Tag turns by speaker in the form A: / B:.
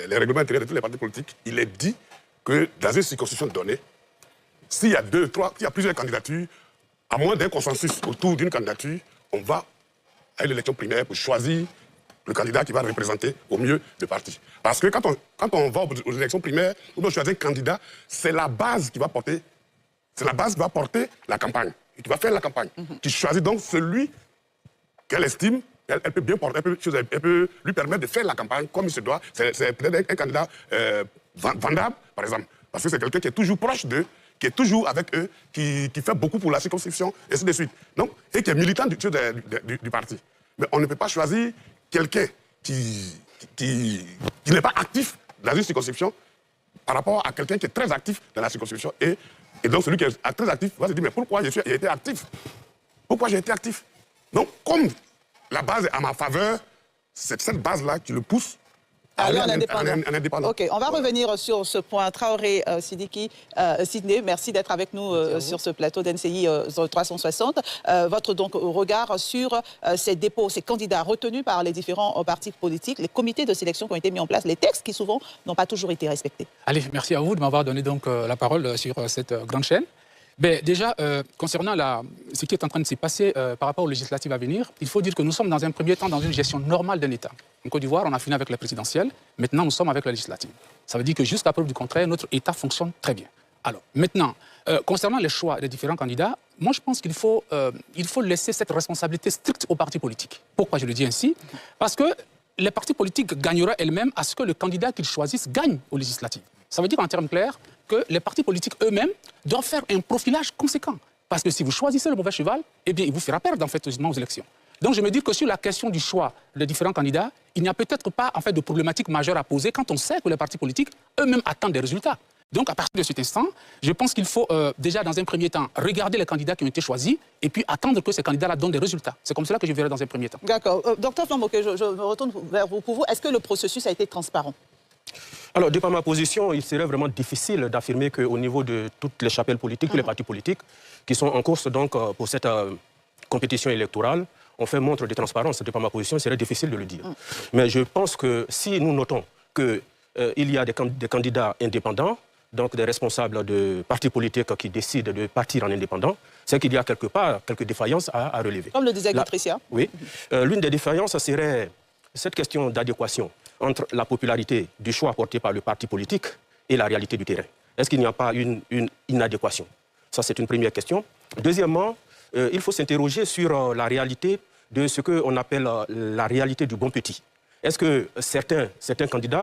A: les règlements intérieurs de tous les partis politiques, il est dit que dans une circonscription donnée, s'il y a il y a plusieurs candidatures, à moins d'un consensus autour d'une candidature, on va à une élection primaire pour choisir le candidat qui va représenter au mieux le parti. Parce que quand on va aux élections primaires, on choisit un candidat, c'est la base qui va porter, la campagne, et qui va faire la campagne, qui choisit donc celui qu'elle estime, elle peut bien porter, elle peut lui permettre de faire la campagne comme il se doit. C'est peut-être un candidat vendable, par exemple, parce que c'est quelqu'un qui est toujours proche d'eux, qui est toujours avec eux, qui fait beaucoup pour la circonscription, et ainsi de suite. Donc, et qui est militant du parti. Mais on ne peut pas choisir quelqu'un qui n'est pas actif dans une circonscription par rapport à quelqu'un qui est très actif dans la circonscription. Et donc, celui qui est très actif va se dire, mais pourquoi j'ai été actif? Pourquoi j'ai été actif? Donc, comme la base est à ma faveur, c'est cette base-là qui le pousse à aller en indépendant.
B: OK, on va revenir sur ce point. Traoré Sidiki, Sidney, merci d'être avec nous sur ce plateau d'NCI 360. Votre donc regard sur ces dépôts, ces candidats retenus par les différents partis politiques, les comités de sélection qui ont été mis en place, les textes qui souvent n'ont pas toujours été respectés.
C: Allez, merci à vous de m'avoir donné donc la parole sur cette grande chaîne. Ben, déjà, concernant ce qui est en train de se passer par rapport aux législatives à venir, il faut dire que nous sommes dans un premier temps dans une gestion normale d'un État. En Côte d'Ivoire, on a fini avec la présidentielle, maintenant nous sommes avec la législative. Ça veut dire que jusqu'à preuve du contraire, notre État fonctionne très bien. Alors, maintenant, concernant les choix des différents candidats, moi je pense qu'il faut laisser cette responsabilité stricte aux partis politiques. Pourquoi je le dis ainsi? Parce que les partis politiques gagneraient elles-mêmes à ce que le candidat qu'ils choisissent gagne aux législatives. Ça veut dire en termes clairs que les partis politiques eux-mêmes doivent faire un profilage conséquent. Parce que si vous choisissez le mauvais cheval, eh bien, il vous fera perdre en fait aux élections. Donc je me dis que sur la question du choix des différents candidats, il n'y a peut-être pas en fait de problématique majeure à poser quand on sait que les partis politiques eux-mêmes attendent des résultats. Donc à partir de cet instant, je pense qu'il faut déjà dans un premier temps regarder les candidats qui ont été choisis et puis attendre que ces candidats-là donnent des résultats. C'est comme cela que je verrai dans un premier temps.
B: D'accord. Docteur Flamboquet, je me retourne vers vous. Pour vous, est-ce que le processus a été transparent?
D: Alors, de par ma position, il serait vraiment difficile d'affirmer qu'au niveau de toutes les chapelles politiques, tous les partis politiques qui sont en course donc, pour cette compétition électorale, on fait montre de transparence. De par ma position, il serait difficile de le dire. Mais je pense que si nous notons qu'il y a des candidats indépendants, donc des responsables de partis politiques qui décident de partir en indépendant, c'est qu'il y a quelque part quelques défaillances à relever.
B: Comme le disait Patricia.
D: Oui. L'une des défaillances serait cette question d'adéquation entre la popularité du choix porté par le parti politique et la réalité du terrain. Est-ce qu'il n'y a pas une inadéquation? Ça, c'est une première question. Deuxièmement, il faut s'interroger sur la réalité de ce qu'on appelle la réalité du bon petit. Est-ce que certains candidats